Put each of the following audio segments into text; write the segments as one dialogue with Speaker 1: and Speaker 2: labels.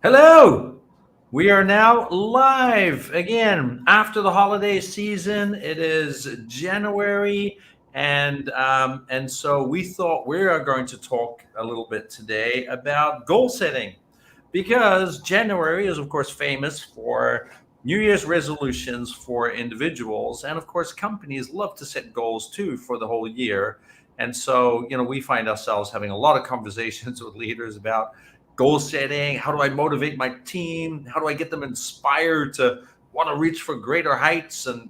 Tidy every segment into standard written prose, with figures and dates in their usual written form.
Speaker 1: Hello. We are now live again after the holiday season. It is January, and so we thought we are going to talk a little bit today about goal setting, because January is of course famous for New Year's resolutions for individuals, and of course companies love to set goals too for the whole year. And so, we find ourselves having a lot of conversations with leaders about goal setting. How do I motivate my team? How do I get them inspired to want to reach for greater heights and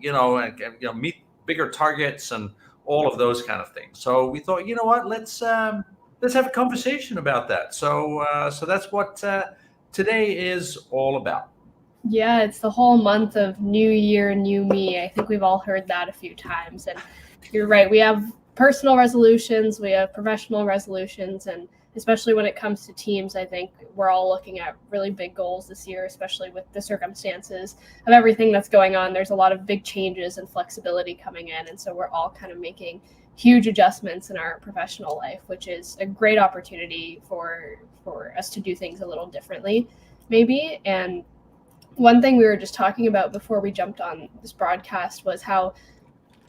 Speaker 1: meet bigger targets and all of those kind of things. So we thought, you know what, let's have a conversation about that. So that's what today is all about.
Speaker 2: Yeah, it's the whole month of New Year, New Me. I think we've all heard that a few times. And you're right, we have personal resolutions, we have professional resolutions, and especially when it comes to teams, I think we're all looking at really big goals this year, especially with the circumstances of everything that's going on. There's a lot of big changes and flexibility coming in. And so we're all kind of making huge adjustments in our professional life, which is a great opportunity for us to do things a little differently, maybe. And one thing we were just talking about before we jumped on this broadcast was how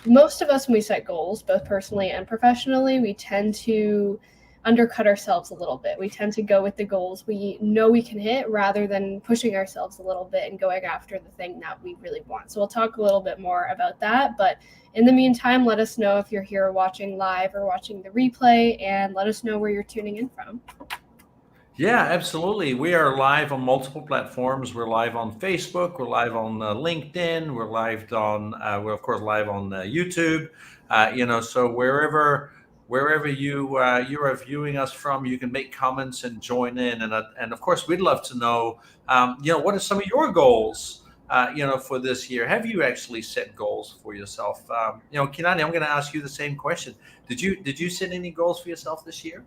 Speaker 2: most of us, when we set goals, both personally and professionally, we tend to undercut ourselves a little bit. We tend to go with the goals we know we can hit rather than pushing ourselves a little bit and going after the thing that we really want. So we'll talk a little bit more about that. But in the meantime, let us know if you're here watching live or watching the replay, and let us know where you're tuning in from.
Speaker 1: Yeah, absolutely. We are live on multiple platforms. We're live on Facebook. We're live on LinkedIn. We're of course live on YouTube. So wherever you are viewing us from, you can make comments and join in. And of course, we'd love to know, what are some of your goals, for this year? Have you actually set goals for yourself? Kilani, I'm going to ask you the same question. Did you set any goals for yourself this year?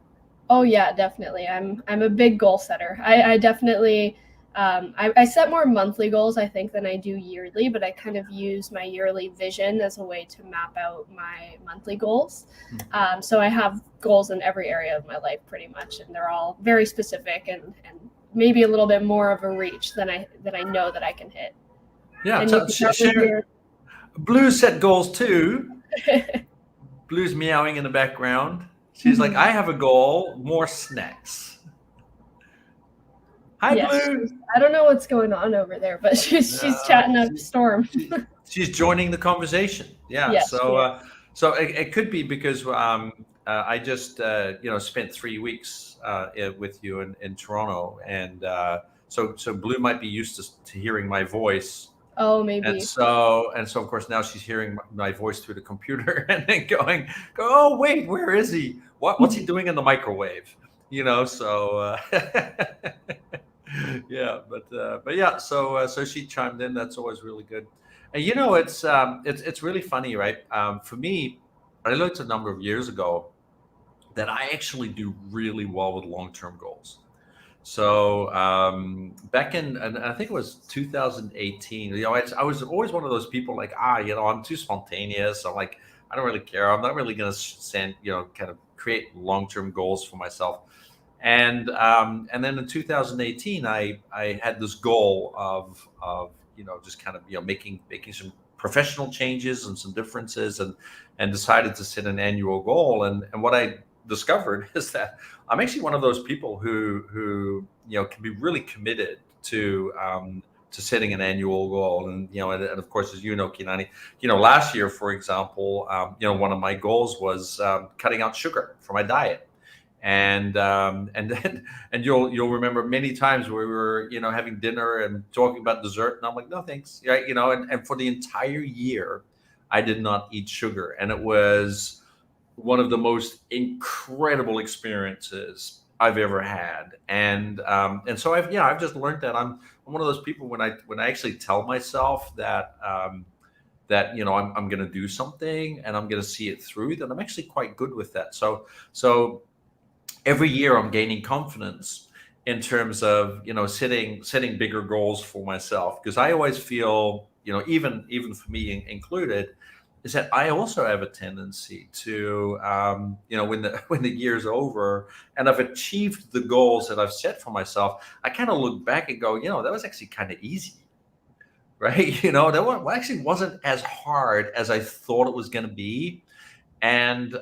Speaker 2: Oh yeah, definitely. I'm a big goal setter. I definitely I set more monthly goals, I think, than I do yearly, but I kind of use my yearly vision as a way to map out my monthly goals. So I have goals in every area of my life pretty much, and they're all very specific and maybe a little bit more of a reach than I know that I can hit.
Speaker 1: Yeah,
Speaker 2: And you can
Speaker 1: share. Blue set goals too. Blue's meowing in the background. She's like, I have a goal, more snacks. Hi,
Speaker 2: yes,
Speaker 1: Blue.
Speaker 2: I don't know what's going on over there, but she's chatting up a storm.
Speaker 1: She's joining the conversation. Yeah.
Speaker 2: Yes,
Speaker 1: So it could be because I just spent 3 weeks with you in Toronto, and so Blue might be used to hearing my voice.
Speaker 2: Oh, maybe.
Speaker 1: And so of course now she's hearing my voice through the computer and then going, oh wait, where is he? What's he doing in the microwave? So yeah, but yeah, so she chimed in. That's always really good. And it's really funny, right? For me, I learned a number of years ago that I actually do really well with long-term goals. So back in, and I think it was 2018. I was always one of those people like, I'm too spontaneous. I'm like, I don't really care. I'm not really going to send, kind of create long-term goals for myself. And then in 2018, I had this goal of just kind of making some professional changes and some differences, and decided to set an annual goal. And what I discovered is that I'm actually one of those people who can be really committed to setting an annual goal. And and of course, as you know, Kilani, last year, for example, one of my goals was cutting out sugar from my diet. And then you'll remember many times where we were having dinner and talking about dessert, and I'm like, no thanks, right? And for the entire year I did not eat sugar, and it was one of the most incredible experiences I've ever had. And so I've just learned that I'm one of those people, when I actually tell myself that that I'm going to do something and I'm going to see it through, then I'm actually quite good with that. So every year I'm gaining confidence in terms of setting bigger goals for myself, because I always feel, even for me included, is that I also have a tendency to, when the when the year's over and I've achieved the goals that I've set for myself, I kind of look back and go, that was actually kind of easy, right? That one actually wasn't as hard as I thought it was going to be, and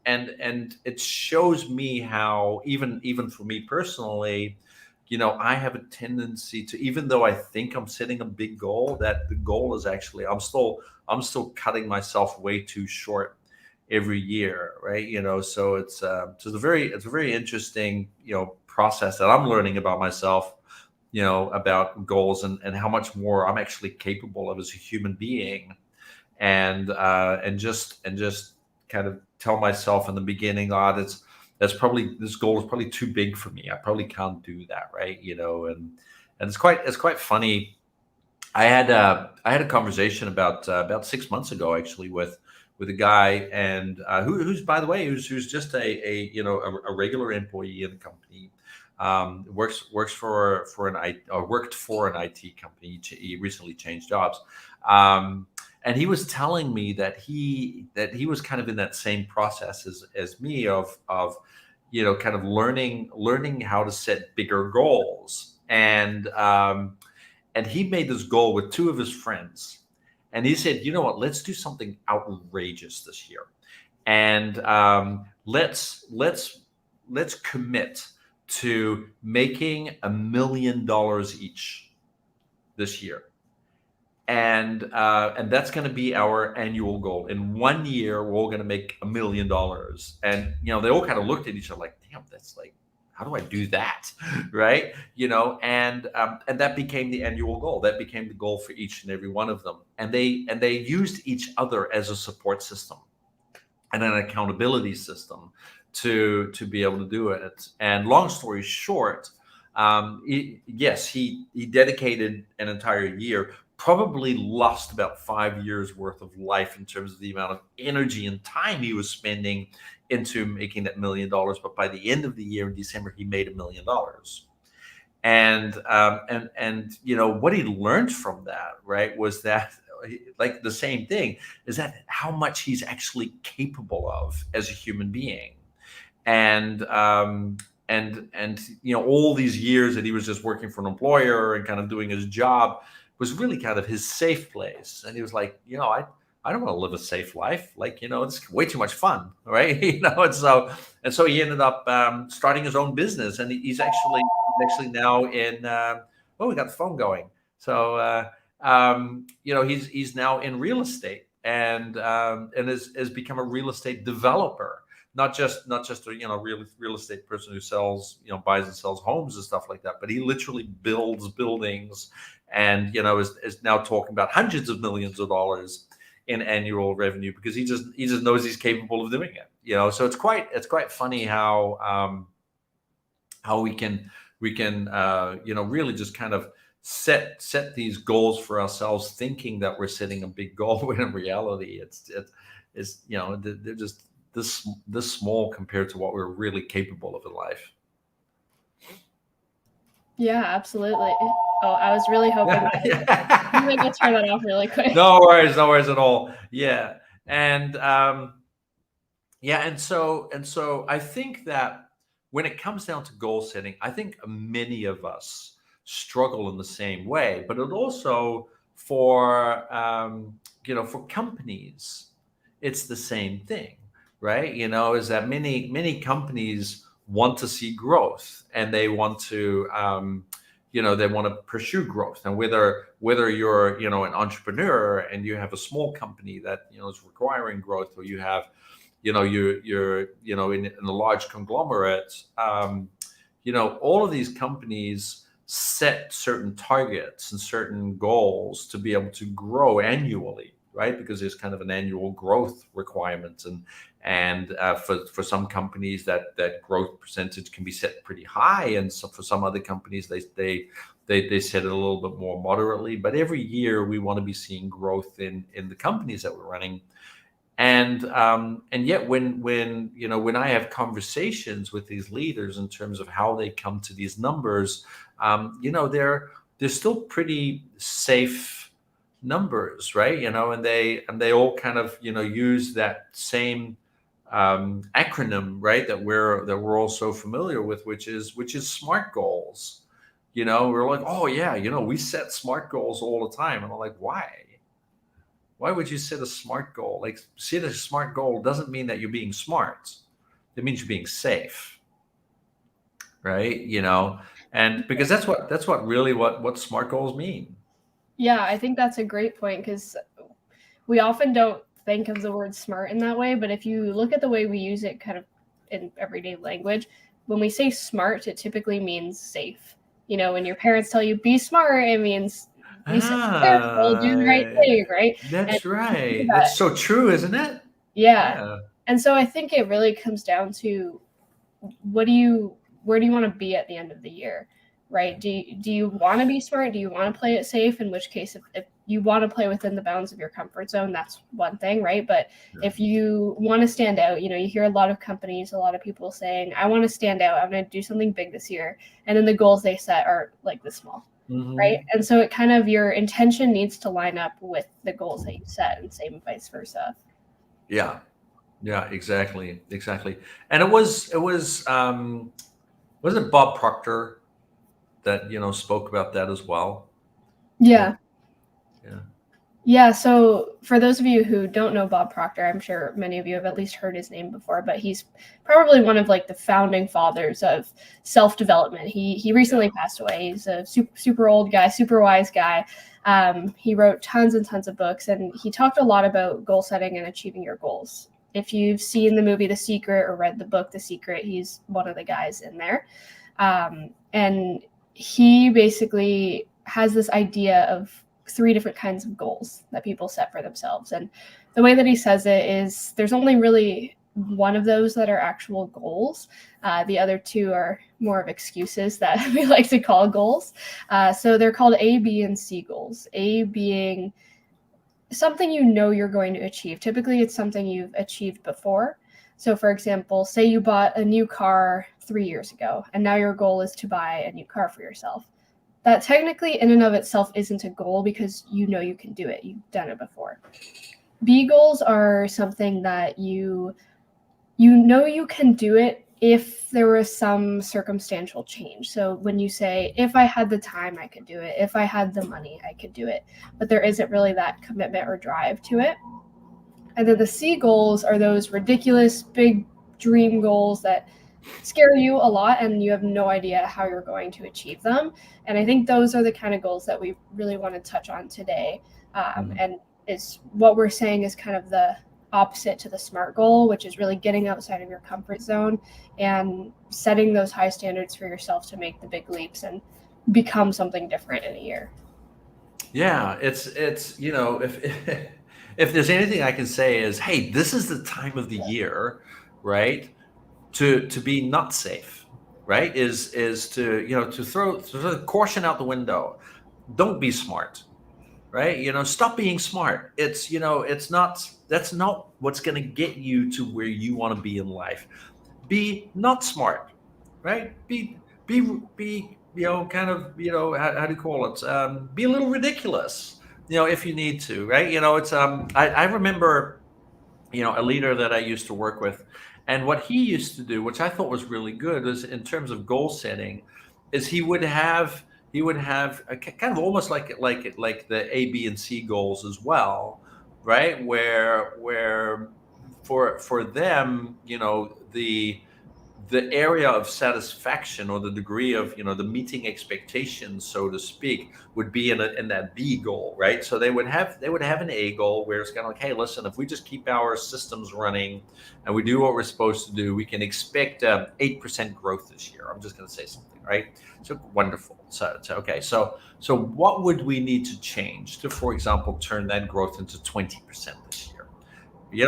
Speaker 1: it shows me how even for me personally, I have a tendency to, even though I think I'm setting a big goal, that the goal is actually I'm still cutting myself way too short every year, right? So it's a very interesting process that I'm learning about myself, about goals, and how much more I'm actually capable of as a human being, and just kind of tell myself in the beginning, this goal is probably too big for me. I probably can't do that, right? And it's quite funny. I had a conversation about 6 months ago, actually, with a guy, and who's, by the way, who's just a regular employee in the company. Works for worked for an IT company. He recently changed jobs. And he was telling me that he was kind of in that same process as me, of kind of learning how to set bigger goals. And he made this goal with two of his friends, and he said, you know what, let's do something outrageous this year, and let's commit to making $1 million each this year, and that's going to be our annual goal. In 1 year, we're all going to make $1 million. And they all kind of looked at each other like, damn, that's like, how do I do that? Right? And that became the annual goal. That became the goal for each and every one of them. And they used each other as a support system and an accountability system to be able to do it. And long story short, yes, he dedicated an entire year, probably lost about 5 years worth of life in terms of the amount of energy and time he was spending into making that $1 million. But by the end of the year in December, he made $1 million. And what he learned from that, right, was that, like, the same thing, is that how much he's actually capable of as a human being. And all these years that he was just working for an employer and kind of doing his job was really kind of his safe place. And he was like, I don't want to live a safe life. Like, it's way too much fun, right? And so he ended up starting his own business, and he's actually now in. Oh, we got the phone going. So he's now in real estate, and has become a real estate developer. Not just a real estate person who sells, buys and sells homes and stuff like that, but he literally builds buildings, and is now talking about hundreds of millions of dollars in annual revenue, because he just knows he's capable of doing it. So it's quite funny how we can really just kind of set these goals for ourselves, thinking that we're setting a big goal, when in reality they're just this small compared to what we're really capable of in life.
Speaker 2: Yeah, absolutely. Oh, I was really hoping I'm going to turn that off really quick.
Speaker 1: No worries at all. Yeah. And so I think that when it comes down to goal setting, I think many of us struggle in the same way. But it also, for for companies, it's the same thing, right? Is that many companies want to see growth, and they want to they want to pursue growth. And whether you're an entrepreneur and you have a small company that is requiring growth, or you have you're in a large conglomerate, all of these companies set certain targets and certain goals to be able to grow annually, right? Because there's kind of an annual growth requirement, and for some companies that growth percentage can be set pretty high, and so for some other companies they set it a little bit more moderately. But every year we want to be seeing growth in the companies that we're running. And yet when I have conversations with these leaders in terms of how they come to these numbers, they're still pretty safe numbers, right? And they all kind of use that same acronym, right? That we're all so familiar with, which is SMART goals. We're like, oh yeah, we set SMART goals all the time, and I'm like, why? Why would you set a SMART goal? Like, set a SMART goal doesn't mean that you're being smart. It means you're being safe, right? And because that's what really what SMART goals mean.
Speaker 2: Yeah, I think that's a great point because we often don't think of the word smart in that way, but if you look at the way we use it kind of in everyday language, when we say smart, it typically means safe. When your parents tell you be smart, it means be careful, do the right
Speaker 1: Ah,
Speaker 2: thing, right? And
Speaker 1: that's
Speaker 2: we do
Speaker 1: right.
Speaker 2: that.
Speaker 1: That's so true, isn't it?
Speaker 2: Yeah.
Speaker 1: Yeah.
Speaker 2: And so I think it really comes down to where do you want to be at the end of the year, right? Do you want to be smart? Do you want to play it safe? In which case, if you want to play within the bounds of your comfort zone, that's one thing, right? But
Speaker 1: Yeah.
Speaker 2: if you want to stand out, you hear a lot of companies, a lot of people saying, I want to stand out, I'm going to do something big this year. And then the goals they set are like this small, right?
Speaker 1: Hmm.
Speaker 2: And so it kind of, your intention needs to line up with the goals that you set, and same vice versa.
Speaker 1: Yeah. Yeah. Exactly. And was it Bob Proctor that spoke about that as well? Yeah.
Speaker 2: Yeah.
Speaker 1: Yeah.
Speaker 2: Yeah, so for those of you who don't know Bob Proctor, I'm sure many of you have at least heard his name before, but he's probably one of like the founding fathers of self-development. He recently passed away. He's a super old guy, super wise guy. He wrote tons and tons of books, and he talked a lot about goal setting and achieving your goals. If you've seen the movie The Secret or read the book The Secret, he's one of the guys in there. And he basically has this idea of 3 different kinds of goals that people set for themselves. And the way that he says it is there's only really one of those that are actual goals. The other 2 are more of excuses that we like to call goals. So they're called A, B, and C goals. A being something you're going to achieve. Typically, it's something you've achieved before. So, for example, say you bought a new car 3 years ago, and now your goal is to buy a new car for yourself. That technically in and of itself isn't a goal because you can do it. You've done it before. B goals are something that you can do it if there was some circumstantial change. So when you say, if I had the time, I could do it. If I had the money, I could do it. But there isn't really that commitment or drive to it. And then the C goals are those ridiculous big dream goals that scare you a lot and you have no idea how you're going to achieve them. And I think those are the kind of goals that we really want to touch on today. And is what we're saying is kind of the opposite to the SMART goal, which is really getting outside of your comfort zone and setting those high standards for yourself to make the big leaps and become something different in a year.
Speaker 1: Yeah. It's if there's anything I can say is, hey, this is the time of the year, right? To be not safe, right? Is to throw caution out the window. Don't be smart, right? Stop being smart. It's not that's not what's going to get you to where you want to be in life. Be not smart, right? Be kind of how do you call it? Be a little ridiculous, if you need to, right? It's I remember a leader that I used to work with. And what he used to do, which I thought was really good, was in terms of goal setting, is he would have a kind of almost like the A, B, and C goals as well, right? Where for them, the area of satisfaction, or the degree of the meeting expectations, so to speak, would be in that B goal, right? So they would have an A goal where it's kind of like, hey, listen, if we just keep our systems running and we do what we're supposed to do, we can expect 8% growth this year. I'm just going to say something, right? So wonderful. So okay, so what would we need to change to, for example, turn that growth into 20% this year?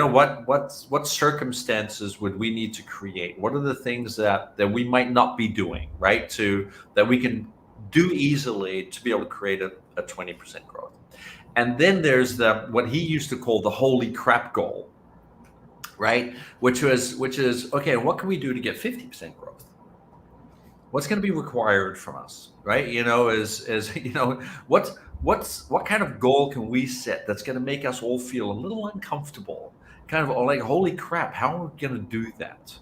Speaker 1: What circumstances would we need to create? What are the things that we might not be doing, right? That we can do easily to be able to create a 20% growth. And then there's what he used to call the holy crap goal, right? Which is okay, what can we do to get 50% growth? What's going to be required from us, right? Is what's what kind of goal can we set that's going to make us all feel a little uncomfortable, kind of like, holy crap, how are we going to do that?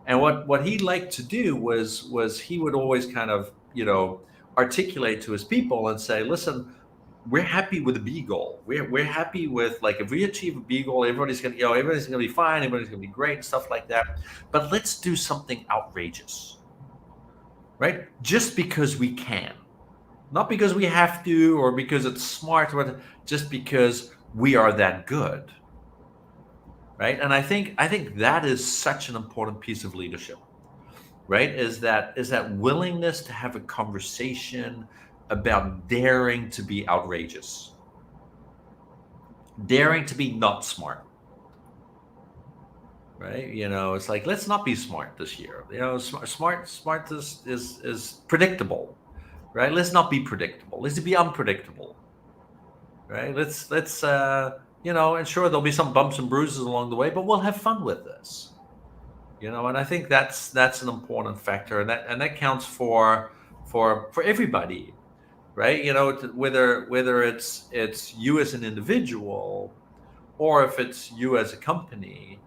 Speaker 1: And what he liked to do was he would always kind of, articulate to his people and say, listen, we're happy with the B goal. We're happy with, like, if we achieve a B goal, everybody's gonna be fine, everybody's gonna be great and stuff like that. But let's do something outrageous, right? Just because we can. Not because we have to or because it's smart, but just because we are that good. Right. And I think that is such an important piece of leadership, right? Is that willingness to have a conversation about daring to be outrageous, daring to be not smart, right? It's like, let's not be smart this year. Smart is predictable, right? Let's not be predictable. Let's be unpredictable, right? And sure, there'll be some bumps and bruises along the way, but we'll have fun with this. And I think that's an important factor, and that counts for everybody, right? Whether it's you as an individual or if it's you as a company.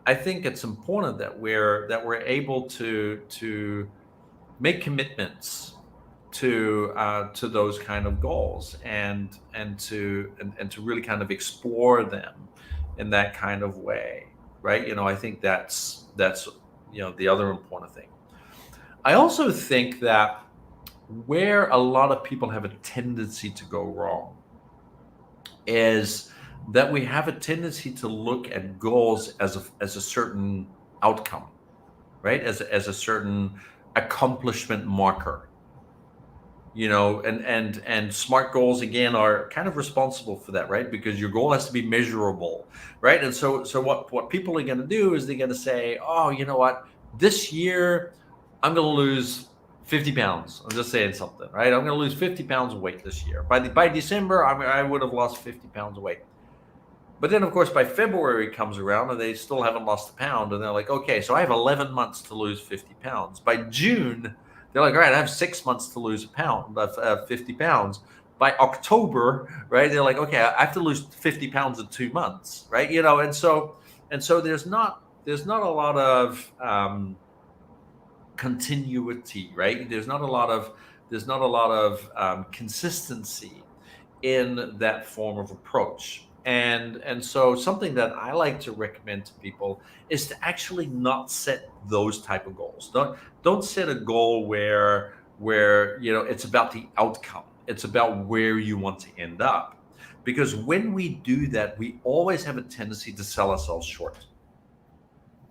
Speaker 1: I think it's important that we're able to make commitments to those kind of goals, and to really kind of explore them in that kind of way, right? I think that's the other important thing. I also think that where a lot of people have a tendency to go wrong is that we have a tendency to look at goals as a certain outcome, right? As a certain accomplishment marker. And smart goals again are kind of responsible for that, right? Because your goal has to be measurable, right? And so what people are going to do is they're going to say, oh, you know what, this year I'm going to lose 50 pounds. I'm just saying something, right? I'm going to lose 50 pounds of weight this year. By December, I would have lost 50 pounds of weight. But then, of course, by February comes around and they still haven't lost a pound. And they're like, okay, so I have 11 months to lose 50 pounds. By June, they're like, all right, I have 6 months to lose 50 pounds. By October, right, they're like, okay, I have to lose 50 pounds in 2 months, right? And so there's not a lot of continuity, right? There's not a lot of consistency in that form of approach. And so something that I like to recommend to people is to actually not set those type of goals. Don't set a goal where it's about the outcome. It's about where you want to end up. Because when we do that, we always have a tendency to sell ourselves short.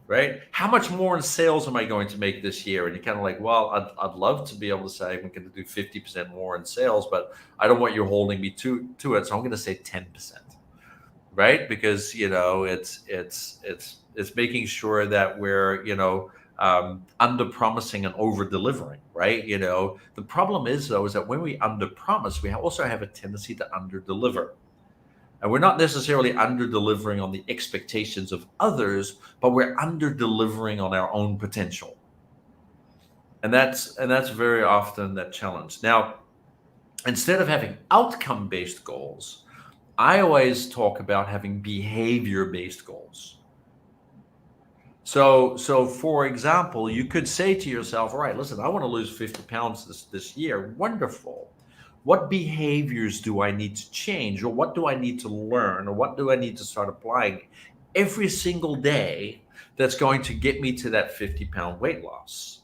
Speaker 1: Right? How much more in sales am I going to make this year? And you're kind of like, well, I'd love to be able to say I'm going to do 50% more in sales, but I don't want you holding me to it. So I'm going to say 10%. Right? Because it's making sure that we're under promising and over delivering, right? The problem is, though, is that when we under promise, we also have a tendency to under deliver. And we're not necessarily under delivering on the expectations of others, but we're under delivering on our own potential. And that's very often that challenge. Now, instead of having outcome based goals, I always talk about having behavior based goals. So for example, you could say to yourself, all right, listen, I want to lose 50 pounds this year. Wonderful. What behaviors do I need to change, or what do I need to learn, or what do I need to start applying every single day that's going to get me to that 50-pound weight loss?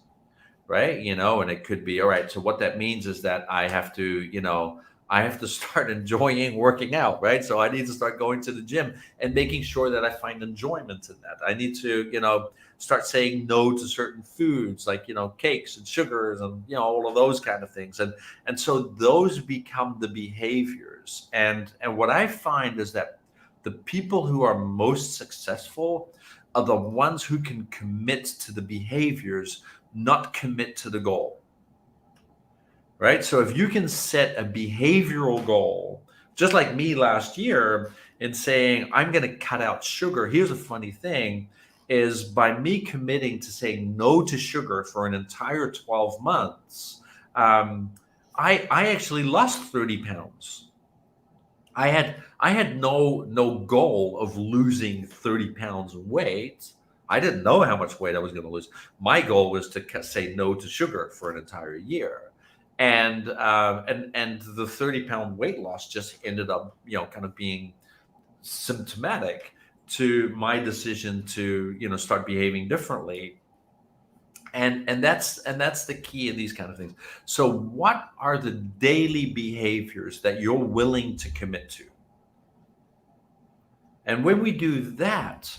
Speaker 1: Right? And it could be, all right, so what that means is that I have to start enjoying working out, right? So I need to start going to the gym and making sure that I find enjoyment in that. I need to, start saying no to certain foods like, cakes and sugars and, all of those kind of things. And so those become the behaviors. And what I find is that the people who are most successful are the ones who can commit to the behaviors, not commit to the goal. Right? So if you can set a behavioral goal, just like me last year, in saying, I'm going to cut out sugar. Here's a funny thing, is by me committing to saying no to sugar for an entire 12 months, I actually lost 30 pounds. I had no goal of losing 30 pounds of weight. I didn't know how much weight I was going to lose. My goal was to say no to sugar for an entire year, and the 30-pound weight loss just ended up, kind of being symptomatic to my decision to, start behaving differently. And that's the key in these kind of things. So what are the daily behaviors that you're willing to commit to? And when we do that,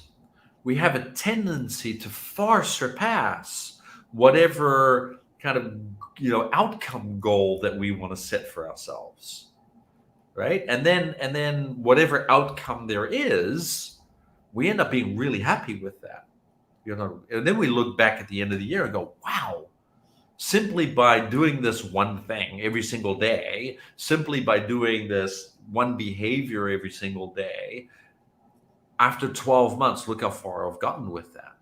Speaker 1: we have a tendency to far surpass whatever kind of, outcome goal that we want to set for ourselves, right? And then whatever outcome there is, we end up being really happy with that. And then we look back at the end of the year and go, wow, simply by doing this one thing every single day, simply by doing this one behavior every single day, after 12 months, look how far I've gotten with that.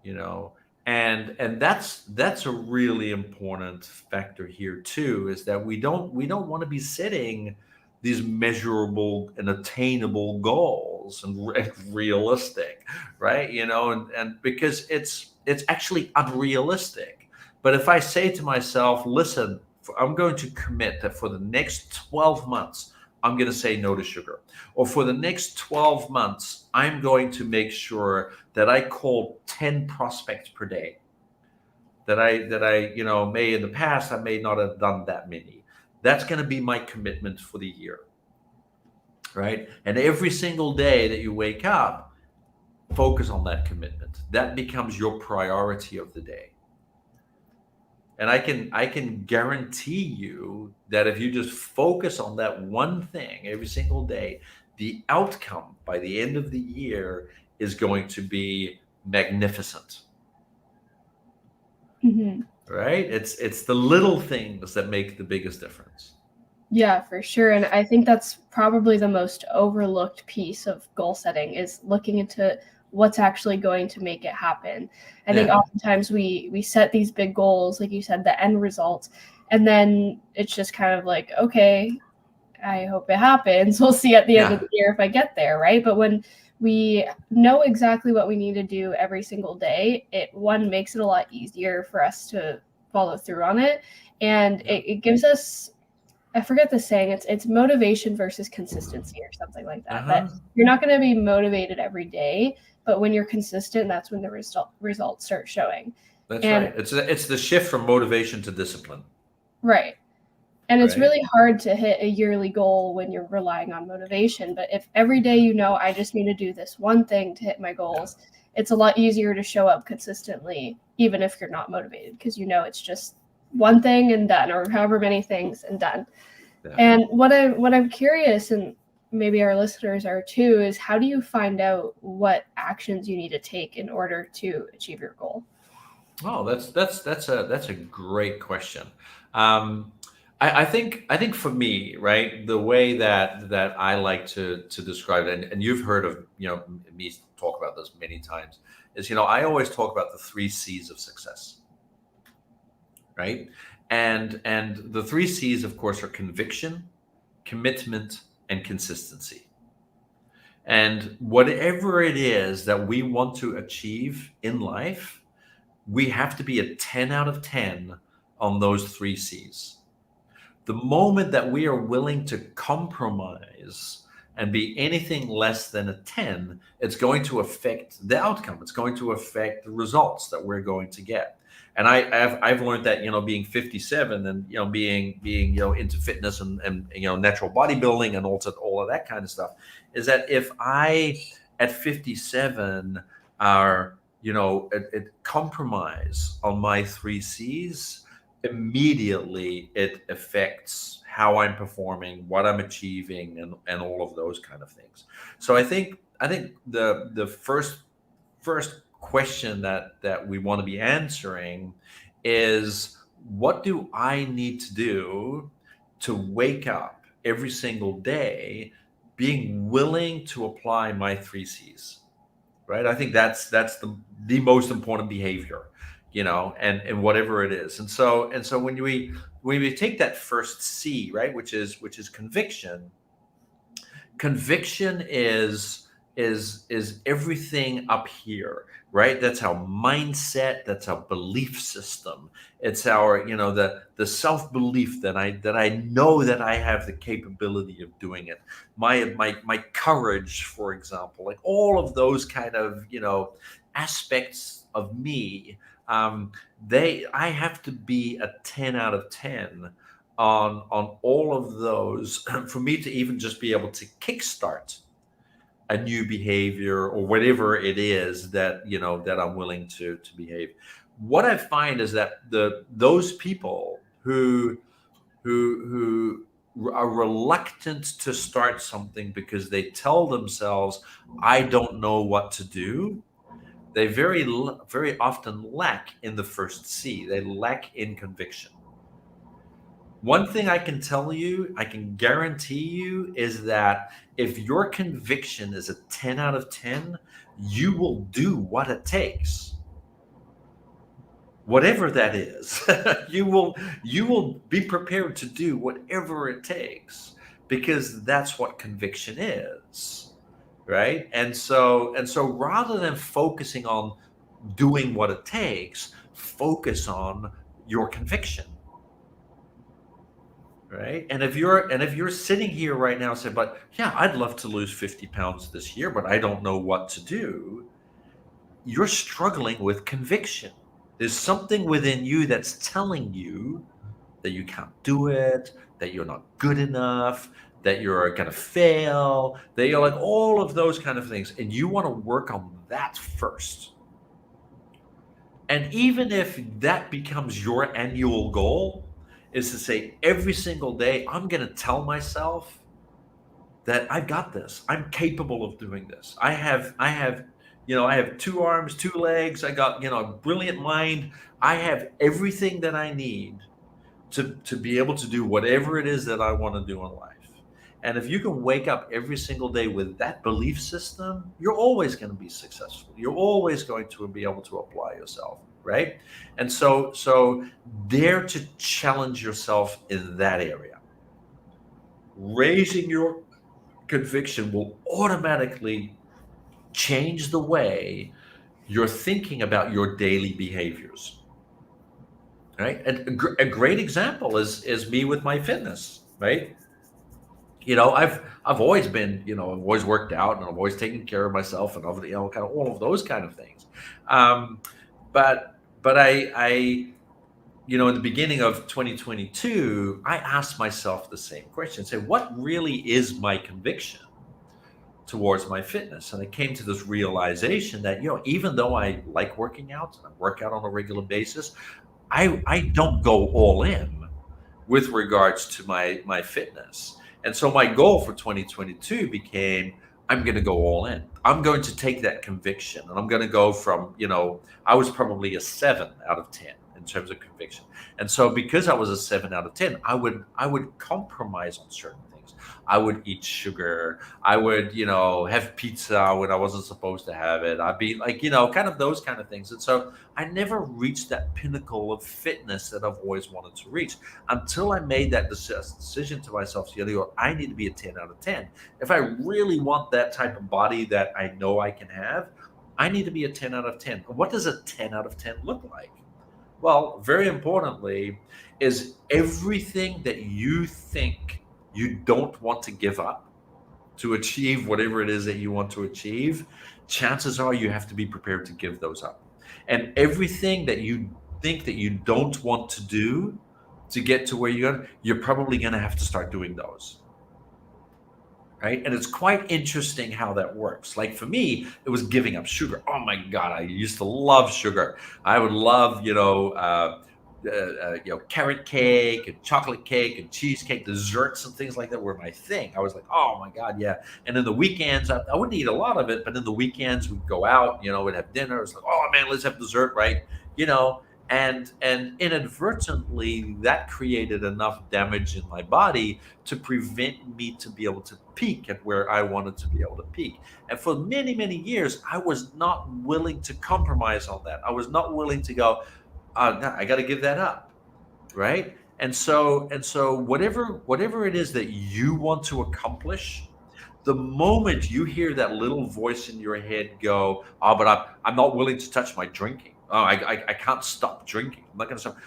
Speaker 1: You know, and that's a really important factor here too, is that we don't want to be setting these measurable and attainable goals and realistic, right? And because it's actually unrealistic. But if I say to myself, listen, I'm going to commit that for the next 12 months I'm going to say no to sugar, or for the next 12 months I'm going to make sure that I call 10 prospects per day, that I may in the past I may not have done that many. That's going to be my commitment for the year, right? And every single day that you wake up, focus on that commitment. That becomes your priority of the day. And I can guarantee you that if you just focus on that one thing every single day, the outcome by the end of the year is going to be magnificent.
Speaker 2: Hmm.
Speaker 1: Right? It's the little things that make the biggest difference.
Speaker 2: Yeah, for sure. And I think that's probably the most overlooked piece of goal setting is looking into what's actually going to make it happen. I think
Speaker 1: Yeah.
Speaker 2: oftentimes we set these big goals, like you said, the end result, and then it's just kind of like, okay, I hope it happens. We'll see at the end of
Speaker 1: Yeah.
Speaker 2: the year if I get there, right? But when we know exactly what we need to do every single day, it one makes it a lot easier for us to follow through on it. And
Speaker 1: Yeah.
Speaker 2: it gives us, I forget the saying, it's motivation versus consistency or something like that.
Speaker 1: Uh-huh.
Speaker 2: That you're not going to be motivated every day, but when you're consistent, that's when the results start showing.
Speaker 1: That's
Speaker 2: And
Speaker 1: right. It's the shift from motivation to discipline,
Speaker 2: right. And it's
Speaker 1: right?
Speaker 2: really hard to hit a yearly goal when you're relying on motivation. But if every day you know, I just need to do this one thing to hit my
Speaker 1: Yeah.
Speaker 2: goals, it's a lot easier to show up consistently, even if you're not motivated, because you know it's just one thing and done, or however many things and done.
Speaker 1: Yeah.
Speaker 2: And what I'm curious, and maybe our listeners are too, is how do you find out what actions you need to take in order to achieve your goal?
Speaker 1: Oh, that's a great question. Um, I think for me, right, the way that I like to describe it, and you've heard of me talk about this many times, is I always talk about the three C's of success, right? And the three C's, of course, are conviction, commitment, and consistency. And whatever it is that we want to achieve in life, we have to be a 10 out of 10 on those three C's. The moment that we are willing to compromise and be anything less than a 10, it's going to affect the outcome. It's going to affect the results that we're going to get. And I've learned that, being 57 and, being into fitness and natural bodybuilding and also all of that kind of stuff, is that if I at 57 are, compromise on my three C's, immediately it affects how I'm performing, what I'm achieving, and all of those kind of things. So I think the first question that we want to be answering is, what do I need to do to wake up every single day being willing to apply my three C's, right? I think that's the most important behavior. and whatever it is. And so when we take that first C, right, which is conviction. Conviction is everything up here, right? That's our mindset, that's our belief system. It's our, the self-belief that I know that I have the capability of doing it. My courage, for example, like all of those kind of, aspects of me. They I have to be a 10 out of 10 on all of those for me to even just be able to kickstart a new behavior or whatever it is that I'm willing to behave. What I find is that those people who are reluctant to start something because they tell themselves, I don't know what to do, they very often lack in the first C. They lack in conviction. One thing I can tell you, I can guarantee you, is that if your conviction is a 10 out of 10, you will do what it takes. Whatever that is, you will be prepared to do whatever it takes, because that's what conviction is, right? And so rather than focusing on doing what it takes, focus on your conviction. Right. And if you're sitting here right now saying, but yeah, I'd love to lose 50 pounds this year, but I don't know what to do, you're struggling with conviction. There's something within you that's telling you that you can't do it, that you're not good enough, that you're going to fail, that you're like all of those kind of things. And you want to work on that first. And even if that becomes your annual goal, is to say every single day, I'm going to tell myself that I've got this. I'm capable of doing this. I have 2 arms, 2 legs. I got, a brilliant mind. I have everything that I need to be able to do whatever it is that I want to do in life. And if you can wake up every single day with that belief system, you're always going to be successful. You're always going to be able to apply yourself, right? And so dare to challenge yourself in that area. Raising your conviction will automatically change the way you're thinking about your daily behaviors, right? And a great example is me with my fitness, right? I've always been, I've always worked out, and I've always taken care of myself, and kind of all of those kind of things. Um, but in the beginning of 2022, I asked myself the same question: say, what really is my conviction towards my fitness? And I came to this realization that, even though I like working out and I work out on a regular basis, I don't go all in with regards to my fitness. And so my goal for 2022 became, I'm going to go all in. I'm going to take that conviction, and I'm going to go from, I was probably a 7 out of 10 in terms of conviction. And so because I was a 7 out of 10, I would compromise on certain things. I would eat sugar. I would, have pizza when I wasn't supposed to have it. I'd be like, kind of those kind of things. And so I never reached that pinnacle of fitness that I've always wanted to reach until I made that decision to myself the other day. I need to be a 10 out of 10. If I really want that type of body that I know I can have, I need to be a 10 out of 10. What does a 10 out of 10 look like? Well, very importantly, is everything that you think you don't want to give up to achieve whatever it is that you want to achieve, chances are you have to be prepared to give those up. And everything that you think that you don't want to do to get to where you're probably going to have to start doing those. Right. And it's quite interesting how that works. Like for me, it was giving up sugar. Oh my God, I used to love sugar. I would love, carrot cake and chocolate cake and cheesecake, desserts and things like that were my thing. I was like, oh my God, yeah. And in the weekends, I wouldn't eat a lot of it, but in the weekends we'd go out, we'd have dinner. It was like, oh man, let's have dessert, right? And inadvertently that created enough damage in my body to prevent me to be able to peak at where I wanted to be able to peak. And for many, many years, I was not willing to compromise on that. I was not willing to go, no, I got to give that up, right? And so whatever it is that you want to accomplish, the moment you hear that little voice in your head go, "Oh, but I'm not willing to touch my drinking. Oh, I can't stop drinking. I'm not going to stop."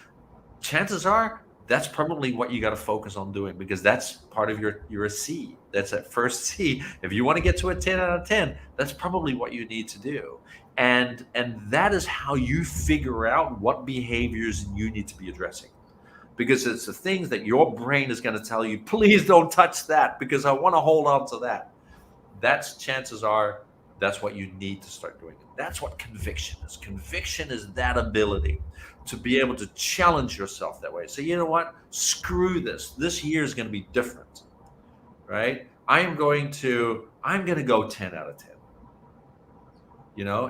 Speaker 1: Chances are that's probably what you got to focus on doing, because that's part of your C. That's that first C. If you want to get to a 10 out of 10, that's probably what you need to do. And that is how you figure out what behaviors you need to be addressing, because it's the things that your brain is going to tell you, please don't touch that because I want to hold on to that. That's, chances are, that's what you need to start doing. That's what conviction is. Conviction is that ability to be able to challenge yourself that way. So, you know what? Screw this. This year is going to be different, right? I'm going to go 10 out of 10,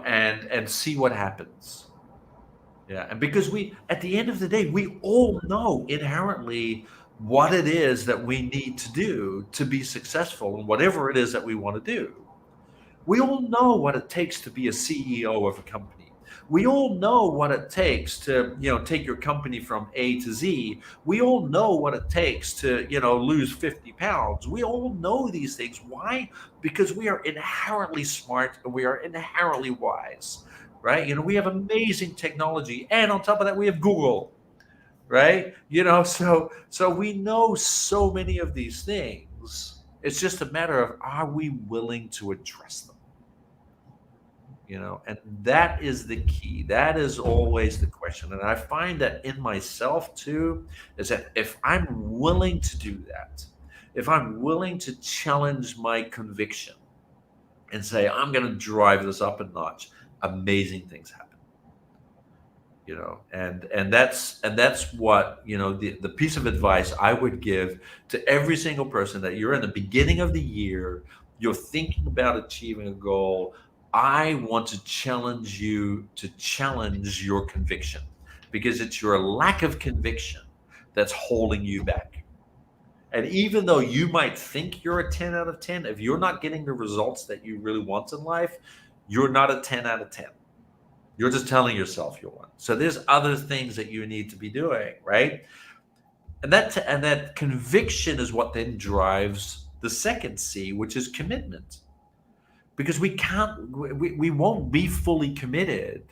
Speaker 1: and see what happens. Yeah, and because we, at the end of the day, we all know inherently what it is that we need to do to be successful in whatever it is that we want to do. We all know what it takes to be a CEO of a company. We all know what it takes to, take your company from A to Z. We all know what it takes to, lose 50 pounds. We all know these things. Why? Because we are inherently smart and we are inherently wise, right? We have amazing technology. And on top of that, we have Google, right? So we know so many of these things. It's just a matter of, are we willing to address them? And that is the key. That is always the question. And I find that in myself too, is that if I'm willing to do that, if I'm willing to challenge my conviction and say, I'm going to drive this up a notch, amazing things happen. And that's what, the piece of advice I would give to every single person, that you're in the beginning of the year, you're thinking about achieving a goal. I want to challenge you to challenge your conviction, because it's your lack of conviction that's holding you back. And even though you might think you're a 10 out of 10, if you're not getting the results that you really want in life, you're not a 10 out of 10. You're just telling yourself you want. So there's other things that you need to be doing, right? And that conviction is what then drives the second C, which is commitment. Because we won't be fully committed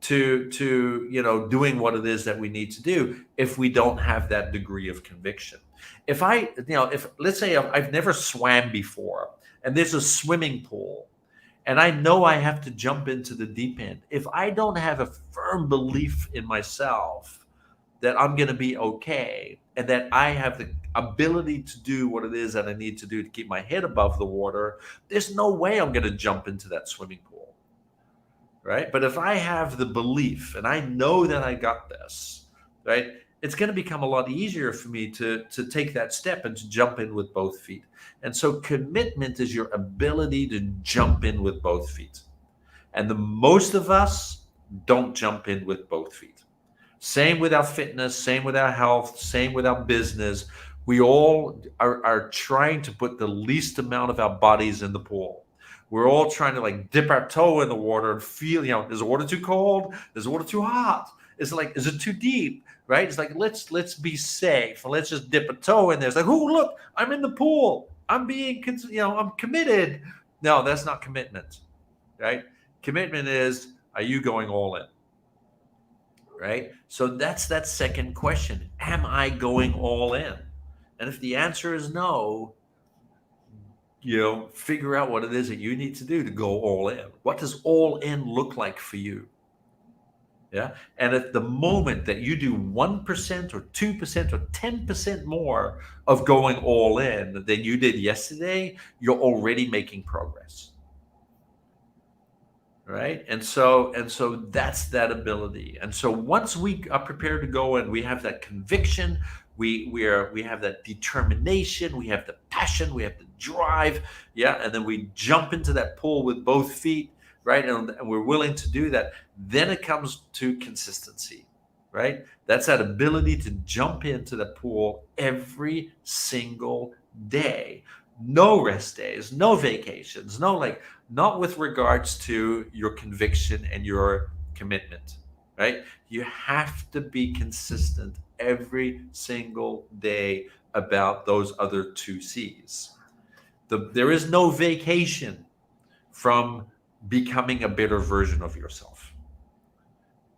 Speaker 1: to doing what it is that we need to do if we don't have that degree of conviction. If let's say I've never swam before and there's a swimming pool and I know I have to jump into the deep end, if I don't have a firm belief in myself that I'm going to be okay and that I have the ability to do what it is that I need to do to keep my head above the water, there's no way I'm going to jump into that swimming pool. Right? But if I have the belief and I know that I got this, right, it's going to become a lot easier for me to take that step and to jump in with both feet. And so commitment is your ability to jump in with both feet. And the most of us don't jump in with both feet. Same with our fitness, same with our health, same with our business. We all are trying to put the least amount of our bodies in the pool. We're all trying to like dip our toe in the water and feel, is the water too cold? Is the water too hot? Is it too deep? Right? It's like, let's be safe. Let's just dip a toe in there. It's like, oh, look, I'm in the pool. I'm I'm committed. No, that's not commitment, right? Commitment is, are you going all in? Right? So that's that second question. Am I going all in? And if the answer is no, figure out what it is that you need to do to go all in. What does all in look like for you? Yeah. And at the moment that you do 1% or 2% or 10% more of going all in than you did yesterday, you're already making progress. Right. And so that's that ability. And so once we are prepared to go and we have that conviction, we have that determination, we have the passion, we have the drive, yeah, and then we jump into that pool with both feet, right? And we're willing to do that. Then it comes to consistency, right? That's that ability to jump into the pool every single day. No rest days, no vacations, not with regards to your conviction and your commitment. right? You have to be consistent every single day about those other two C's. There is no vacation from becoming a better version of yourself.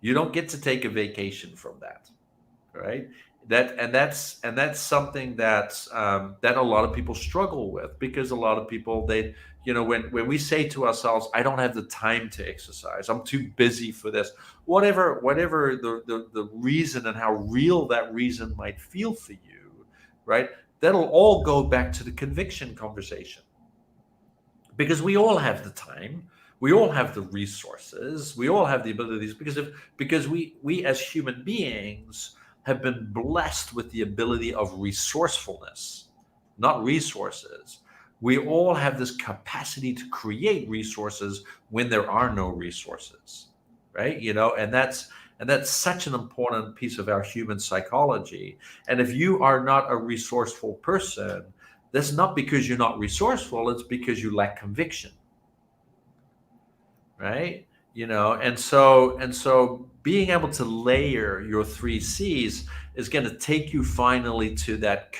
Speaker 1: You don't get to take a vacation from that, right? That's something that a lot of people struggle with, because a lot of people, they, when we say to ourselves, I don't have the time to exercise, I'm too busy for this, whatever the reason, and how real that reason might feel for you, right? That'll all go back to the conviction conversation, because we all have the time, we all have the resources, we all have the abilities, because we as human beings have been blessed with the ability of resourcefulness, not resources. We all have this capacity to create resources when there are no resources, right? And that's such an important piece of our human psychology. And if you are not a resourceful person, that's not because you're not resourceful, it's because you lack conviction, right? And so being able to layer your three C's is going to take you finally to that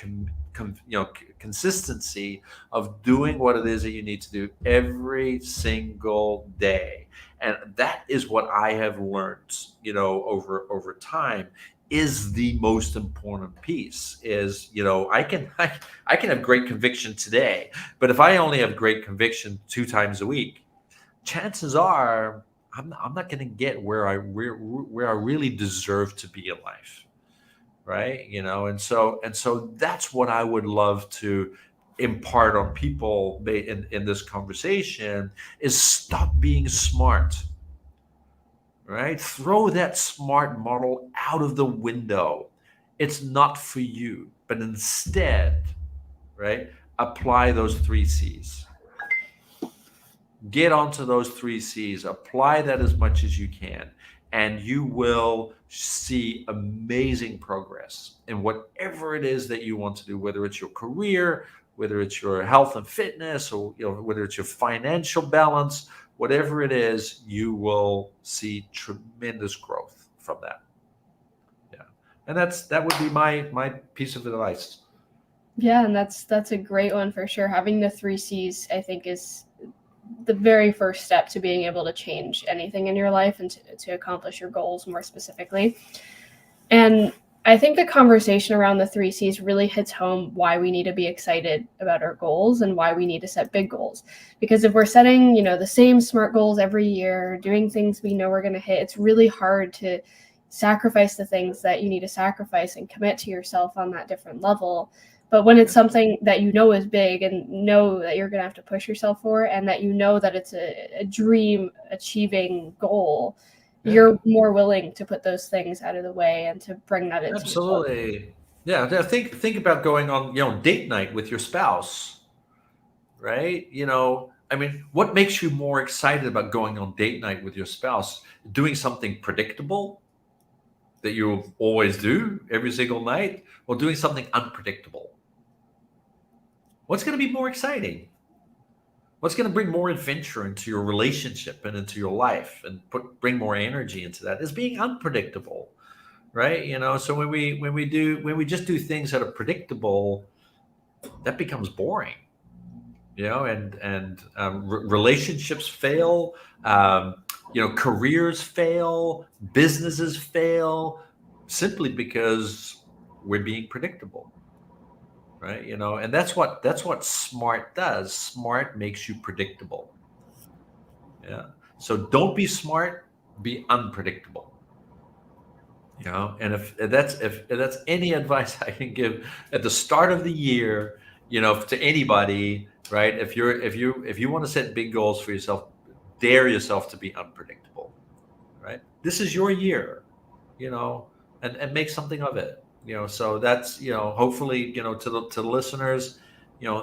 Speaker 1: consistency of doing what it is that you need to do every single day. And that is what I have learned, over time, is the most important piece. Is, I can have great conviction today, but if I only have great conviction 2 times a week, chances are I'm not going to get where I really deserve to be in life, right? And so that's what I would love to impart on people in this conversation, is stop being smart, right? Throw that smart model out of the window. It's not for you, but instead, right, apply those three C's. Get onto those three C's, apply that as much as you can, and you will see amazing progress in whatever it is that you want to do, whether it's your career, whether it's your health and fitness, or whether it's your financial balance. Whatever it is, you will see tremendous growth from that. Yeah. And that would be my piece of advice.
Speaker 2: Yeah, and that's a great one for sure. Having the three C's, I think, is the very first step to being able to change anything in your life and to accomplish your goals more specifically. And I think the conversation around the three C's really hits home why we need to be excited about our goals and why we need to set big goals. Because if we're setting, the same SMART goals every year, doing things we know we're going to hit, it's really hard to sacrifice the things that you need to sacrifice and commit to yourself on that different level. But when it's something that you know is big and know that you're going to have to push yourself for, and that you know that it's a dream achieving goal,
Speaker 1: Yeah.
Speaker 2: you're more willing to put those things out of the way and to bring that into yourself.
Speaker 1: Absolutely. Yeah. Think about going on, date night with your spouse, right? I mean, what makes you more excited about going on date night with your spouse? Doing something predictable that you always do every single night, or doing something unpredictable? What's going to be more exciting? What's going to bring more adventure into your relationship and into your life, and bring more energy into that, is being unpredictable, right? So when we just do things that are predictable, that becomes boring, and relationships fail, careers fail, businesses fail, simply because we're being predictable, right? And that's what smart does. Smart makes you predictable. Yeah. So don't be smart, be unpredictable. And if that's any advice I can give at the start of the year, to anybody, right? If you want to set big goals for yourself, dare yourself to be unpredictable, right? This is your year, you know, and make something of it. So that's, hopefully, to the listeners,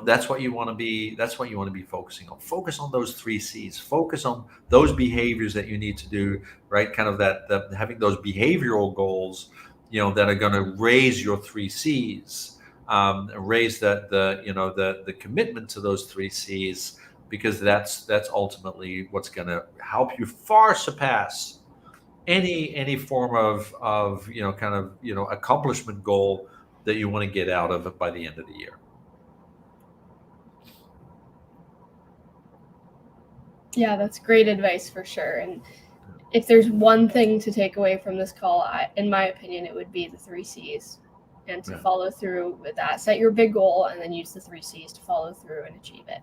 Speaker 1: that's what you want to be. That's what you want to be focusing on. Focus on those three C's. Focus on those behaviors that you need to do, right? Kind of that having those behavioral goals, that are going to raise your three C's, raise the commitment to those three C's, because that's ultimately what's going to help you far surpass any form of kind of accomplishment goal that you want to get out of it by the end of the year.
Speaker 2: Yeah, that's great advice for sure. And if there's one thing to take away from this call, in my opinion, it would be the 3 C's, and to follow through with that. Set your big goal and then use the 3 C's to follow through and achieve it.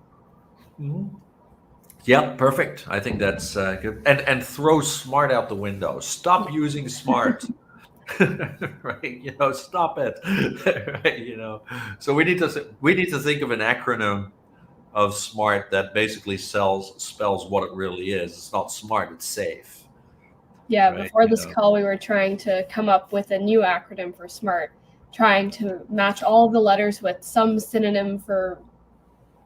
Speaker 1: Mm-hmm. Yeah, perfect. I think that's good. And throw smart out the window. Stop using smart. Right? Stop it. Right? So we need to think of an acronym of SMART that basically spells what it really is. It's not smart, it's safe.
Speaker 2: Yeah, right? Before this call, we were trying to come up with a new acronym for SMART, trying to match all of the letters with some synonym for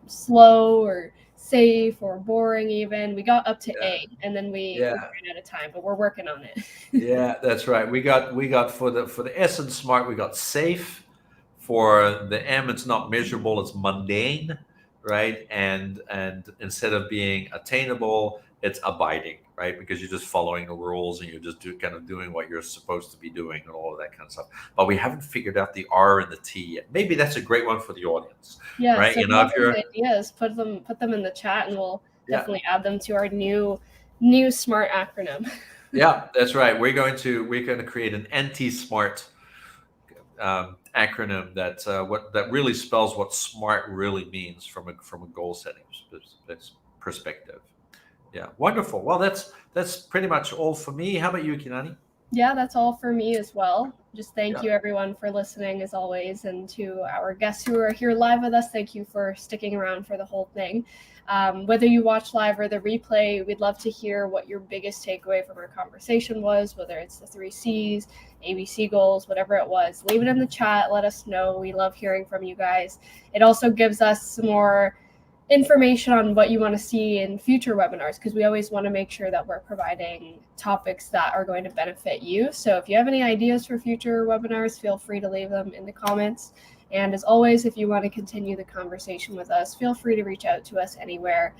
Speaker 2: slow or safe or boring even. We got up to A, and then we ran out of time, but we're working on it.
Speaker 1: Yeah, that's right. We got for the S in SMART, we got safe. For the M, it's not measurable, it's mundane, right? And instead of being attainable, it's abiding, right? Because you're just following the rules and you're just kind of doing what you're supposed to be doing and all of that kind of stuff. But we haven't figured out the R and the T yet. Maybe that's a great one for the audience.
Speaker 2: Yeah,
Speaker 1: right?
Speaker 2: So if you're ideas, put them in the chat, and we'll definitely add them to our new SMART acronym.
Speaker 1: Yeah, that's right. We're going to create an anti-SMART acronym that really spells what SMART really means from a goal setting perspective. Yeah, wonderful. Well, that's pretty much all for me. How about you, Kilani?
Speaker 2: Yeah, that's all for me as well. Just thank you everyone for listening as always, and to our guests who are here live with us, thank you for sticking around for the whole thing. Whether you watch live or the replay, we'd love to hear what your biggest takeaway from our conversation was, whether it's the 3 C's, ABC goals, whatever it was. Leave it in the chat. Let us know. We love hearing from you guys. It also gives us some more information on what you want to see in future webinars, because we always want to make sure that we're providing topics that are going to benefit you. So if you have any ideas for future webinars, feel free to leave them in the comments. And as always, if you want to continue the conversation with us, feel free to reach out to us anywhere.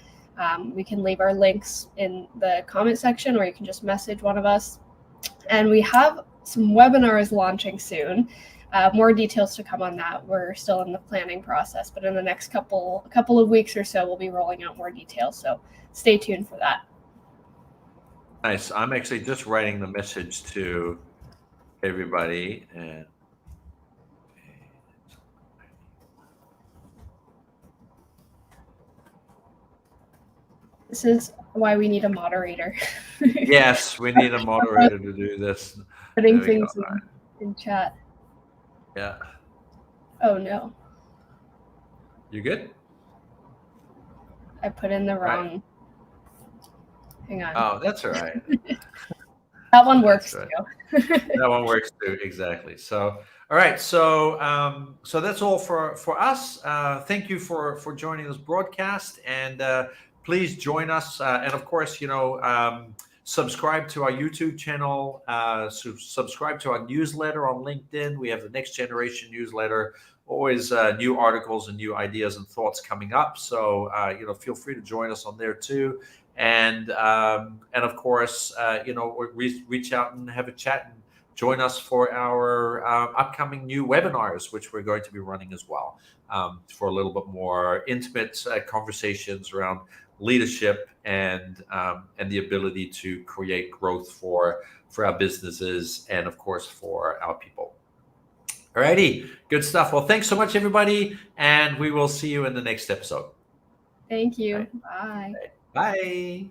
Speaker 2: We can leave our links in the comment section, or you can just message one of us. And we have some webinars launching soon. More details to come on that. We're still in the planning process, but in the next couple of weeks or so, we'll be rolling out more details. So stay tuned for that.
Speaker 1: Nice. I'm actually just writing the message to everybody. And
Speaker 2: this is why we need a moderator.
Speaker 1: Yes, we need a moderator to do this.
Speaker 2: Putting things in chat.
Speaker 1: Yeah.
Speaker 2: Oh no.
Speaker 1: You good?
Speaker 2: I put in the wrong. Hang on.
Speaker 1: Oh, that's all right.
Speaker 2: That one works too.
Speaker 1: That one works too, exactly. So, all right. So, so that's all for us. Thank you for joining this broadcast, and please join us. And of course, subscribe to our YouTube channel. Subscribe to our newsletter on LinkedIn. We have the Next Generation newsletter. Always new articles and new ideas and thoughts coming up. So feel free to join us on there too. And of course, reach out and have a chat and join us for our upcoming new webinars, which we're going to be running as well, for a little bit more intimate conversations around leadership and the ability to create growth for our businesses and of course for our people. Alrighty, good stuff. Well, thanks so much, everybody, and we will see you in the next episode.
Speaker 2: Thank you. Right.
Speaker 1: Bye. Bye.